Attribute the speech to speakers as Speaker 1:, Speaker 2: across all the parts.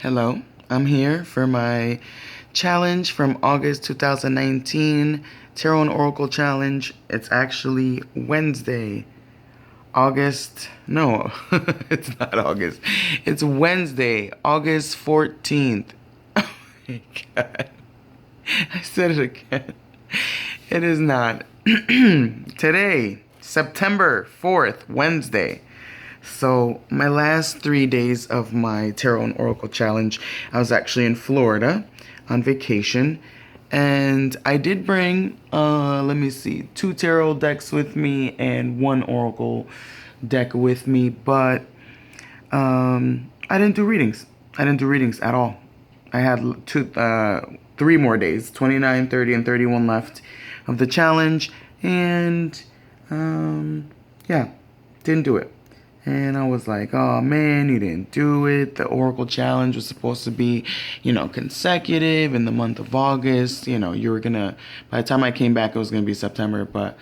Speaker 1: Hello, I'm here for my challenge from August 2019, Tarot and Oracle Challenge. It's actually Wednesday, no, it's not August. It's Wednesday, August 14th. Oh my God, I said it again. It is not. Today, September 4th, Wednesday. So, my last 3 days of my Tarot and Oracle Challenge, I was actually in Florida on vacation. And I did bring, let me see, 2 tarot decks with me and 1 oracle deck with me. But I didn't do readings. I didn't do readings at all. I had 3 more days, 29, 30, and 31 left of the challenge. And, yeah, didn't do it. And I was like, oh man, you didn't do it. The Oracle Challenge was supposed to be, consecutive in the month of August. You were gonna, by the time I came back, it was gonna be September. But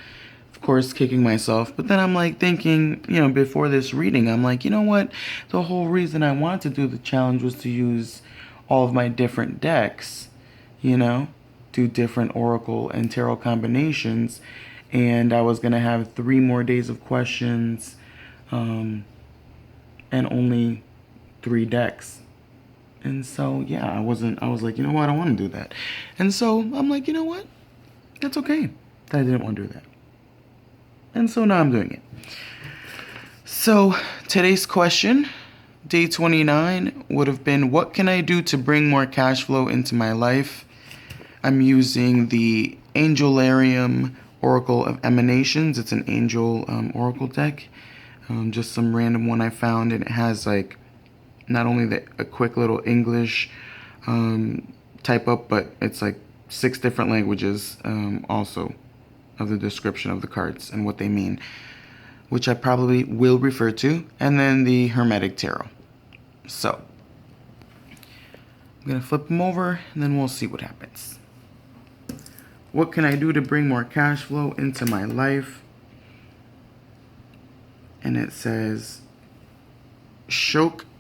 Speaker 1: of course, kicking myself. But then I'm like thinking, before this reading, I'm like, you know what? The whole reason I wanted to do the challenge was to use all of my different decks, do different Oracle and Tarot combinations. And I was gonna have 3 more days of questions and only 3 decks. And so, yeah, I was like, you know what, I don't want to do that. And so I'm like, you know what, that's okay that I didn't want to do that. And so now I'm doing it. So today's question, day 29, would have been, what can I do to bring more cash flow into my life? I'm using the Angelarium Oracle of Emanations. It's an angel oracle deck. Just some random one I found, and it has like not only a quick little English type up, but it's like 6 different languages also of the description of the cards and what they mean, which I probably will refer to, and then the Hermetic Tarot. So I'm gonna flip them over and then we'll see what happens. What can I do to bring more cash flow into my life? And it says Shokma,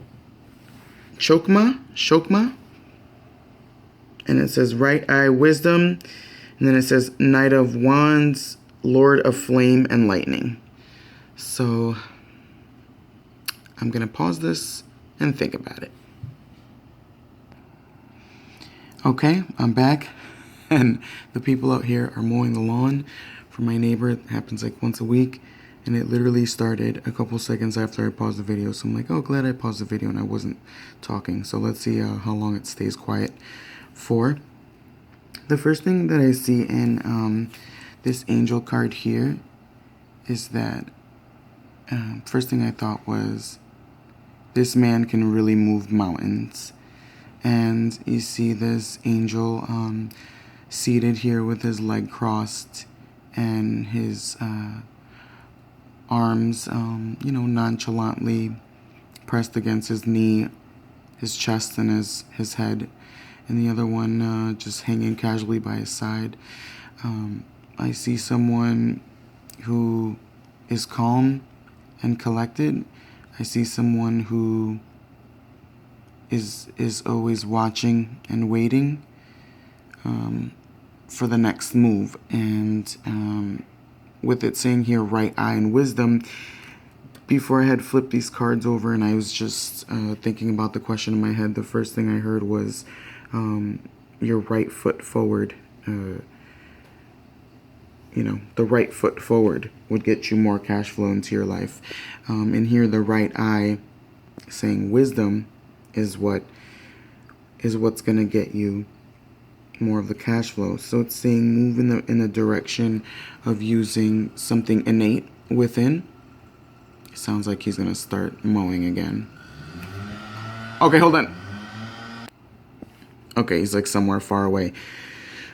Speaker 1: and it says Right Eye Wisdom, and then it says Knight of Wands, Lord of Flame and Lightning. So I'm gonna pause this and think about it. Okay, I'm back, and the people out here are mowing the lawn for my neighbor. It happens like once a week. And it literally started a couple seconds after I paused the video. So I'm like, oh, glad I paused the video and I wasn't talking. So let's see how long it stays quiet for. The first thing that I see in this angel card here is that first thing I thought was this man can really move mountains. And you see this angel seated here with his leg crossed and his arms, nonchalantly pressed against his knee, his chest, and his head, and the other one just hanging casually by his side. I see someone who is calm and collected. I see someone who is always watching and waiting for the next move. And with it saying here, Right Eye and Wisdom, before I had flipped these cards over and I was just thinking about the question in my head, the first thing I heard was your right foot forward. The right foot forward would get you more cash flow into your life. And here, the right eye saying wisdom is what's going to get you more of the cash flow. So it's saying move in the direction of using something innate within. It sounds like he's gonna start mowing again. Okay, hold on. Okay, he's like somewhere far away.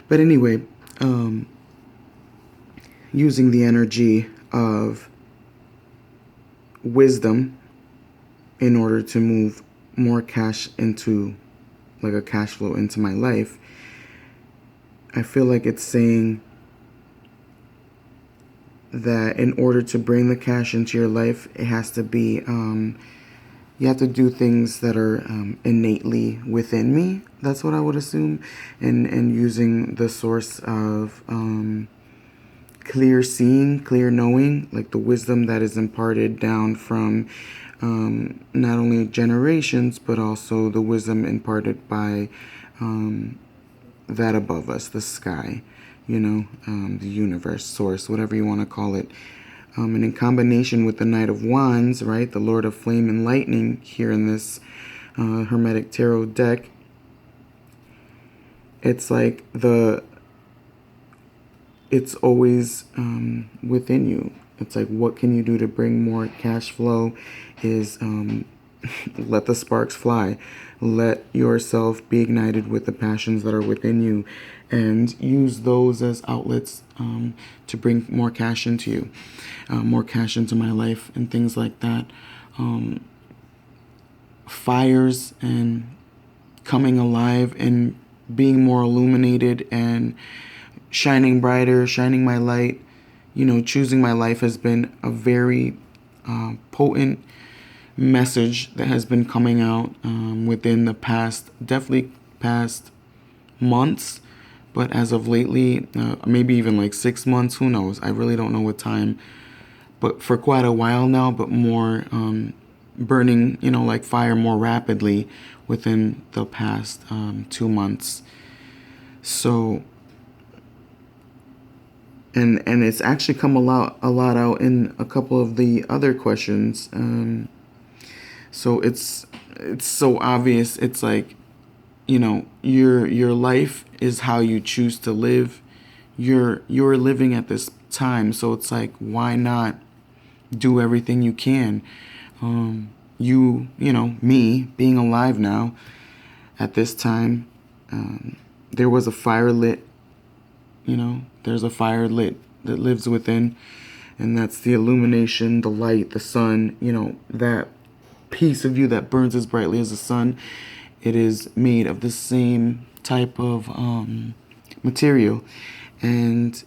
Speaker 1: But anyway, using the energy of wisdom in order to move more cash into, like a cash flow into my life, I feel like it's saying that in order to bring the cash into your life, it has to be you have to do things that are innately within me. That's what I would assume, and using the source of clear seeing, clear knowing, like the wisdom that is imparted down from not only generations, but also the wisdom imparted by that above us, the sky, the universe, source, whatever you want to call it. And in combination with the Knight of Wands, right, the Lord of Flame and Lightning here in this Hermetic Tarot deck, it's like it's always within you. It's like, what can you do to bring more cash flow is let the sparks fly. Let yourself be ignited with the passions that are within you and use those as outlets to bring more cash into you, more cash into my life and things like that. Fires and coming alive and being more illuminated and shining brighter, shining my light, choosing my life has been a very potent message that has been coming out within the definitely past months, but as of lately, maybe even like 6 months, who knows? I really don't know what time, but for quite a while now, but more burning, like fire more rapidly within the past 2 months. So, and it's actually come a lot out in a couple of the other questions. So it's so obvious. It's like, your life is how you choose to live. You're living at this time, so it's like, why not do everything you can? Me being alive now at this time, there was a fire lit. There's a fire lit that lives within, and that's the illumination, the light, the sun. That piece of you that burns as brightly as the sun. It is made of the same type of material, and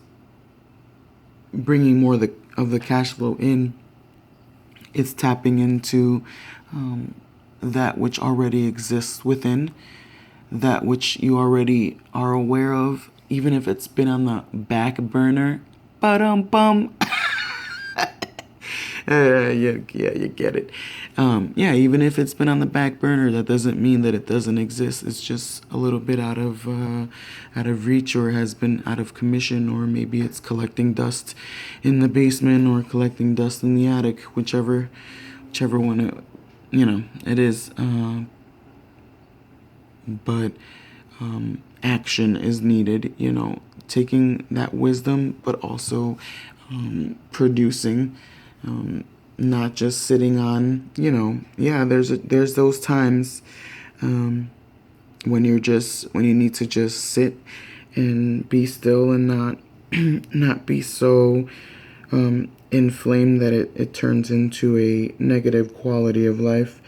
Speaker 1: bringing more of the cash flow in. It's tapping into that which already exists within, that which you already are aware of, even if it's been on the back burner. Ba-dum-bum. Yeah, you get it. Even if it's been on the back burner, that doesn't mean that it doesn't exist. It's just a little bit out of reach, or has been out of commission, or maybe it's collecting dust in the basement or collecting dust in the attic, whichever one it is. But action is needed. Taking that wisdom, but also producing. Not just sitting on, there's those times when you need to just sit and be still and not not be so inflamed that it turns into a negative quality of life,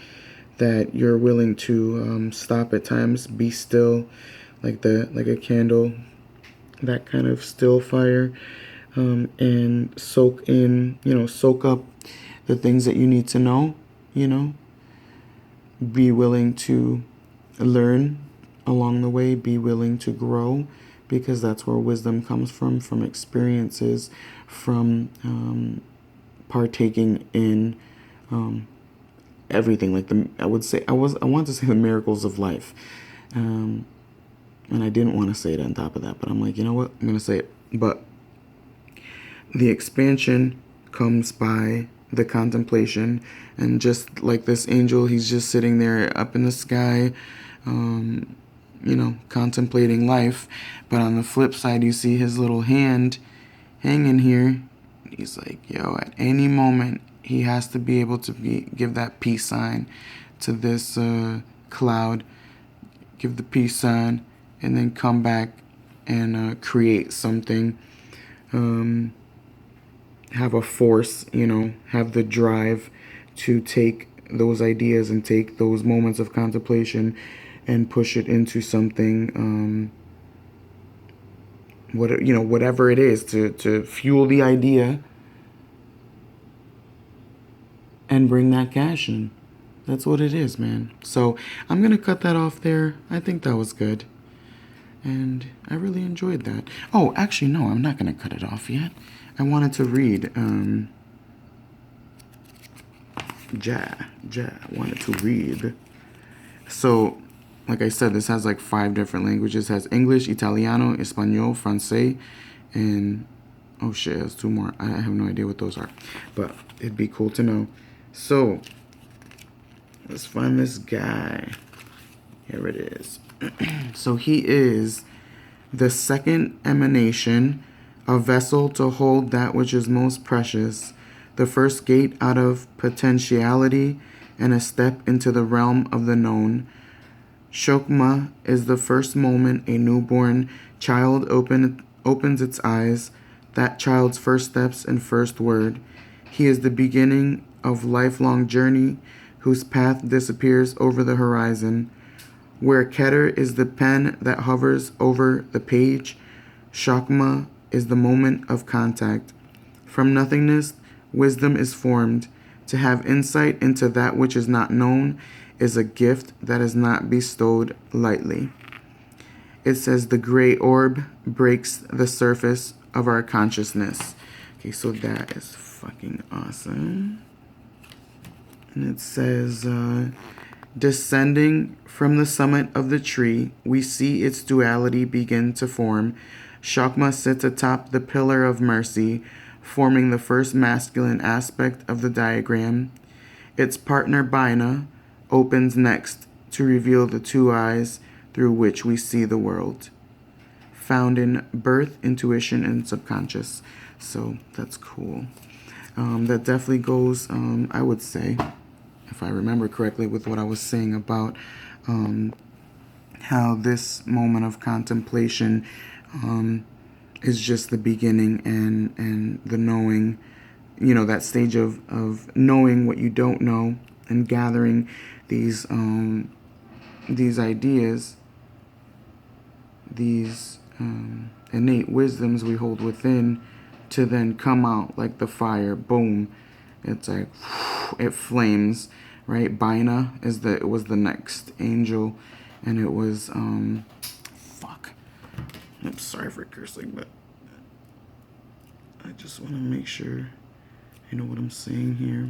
Speaker 1: that you're willing to stop at times, be still, like a candle, that kind of still fire. And soak up the things that you need to know, be willing to learn along the way, be willing to grow, because that's where wisdom comes from experiences, from partaking in everything. Like I want to say the miracles of life. And I didn't want to say it on top of that, but I'm like, you know what? I'm going to say it. But the expansion comes by the contemplation, and just like this angel, he's just sitting there up in the sky, contemplating life. But on the flip side, you see his little hand hanging here. He's like, at any moment, he has to be able to give that peace sign to this cloud, give the peace sign, and then come back and create something. Have a force, have the drive to take those ideas and take those moments of contemplation and push it into something, whatever it is, to fuel the idea and bring that cash in. That's what it is, man. So I'm going to cut that off there. I think that was good. And I really enjoyed that. Oh, actually, no, I'm not going to cut it off yet. I wanted to read I wanted to read. So, like I said, this has like 5 different languages. It has English, Italiano, Espanol, Francais, and oh shit, there's 2 more. I have no idea what those are, but it'd be cool to know. So, let's find this guy. Here it is. So he is the second emanation, a vessel to hold that which is most precious, the first gate out of potentiality, and a step into the realm of the known. Shokma is the first moment a newborn child opens its eyes, that child's first steps and first word. He is the beginning of lifelong journey whose path disappears over the horizon. Where Keter is the pen that hovers over the page, Shakma is the moment of contact. From nothingness, wisdom is formed. To have insight into that which is not known is a gift that is not bestowed lightly. It says the gray orb breaks the surface of our consciousness. Okay, so that is fucking awesome. And it says, descending from the summit of the tree, we see its duality begin to form. Shakma sits atop the pillar of mercy, forming the first masculine aspect of the diagram. Its partner Bina opens next to reveal the 2 eyes through which we see the world, found in birth, intuition, and subconscious. So that's cool. That definitely goes, I would say, if I remember correctly, with what I was saying about how this moment of contemplation is just the beginning, and the knowing, that stage of knowing what you don't know and gathering these ideas, these innate wisdoms we hold within, to then come out like the fire. Boom. It's like it flames, right? Bina was the next angel, and it was fuck. I'm sorry for cursing, but I just want to make sure you know what I'm saying here.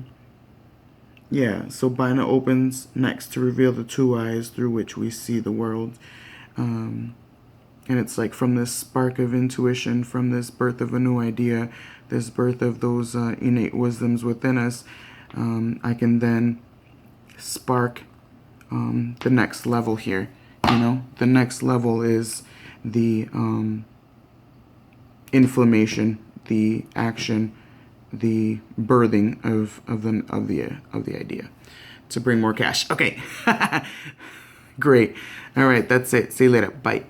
Speaker 1: Yeah, so Bina opens next to reveal the 2 eyes through which we see the world. And it's like from this spark of intuition, from this birth of a new idea, this birth of those innate wisdoms within us, I can then spark the next level here. The next level is the inflammation, the action, the birthing of the idea to bring more cash. Okay, great. All right, that's it. See you later. Bye.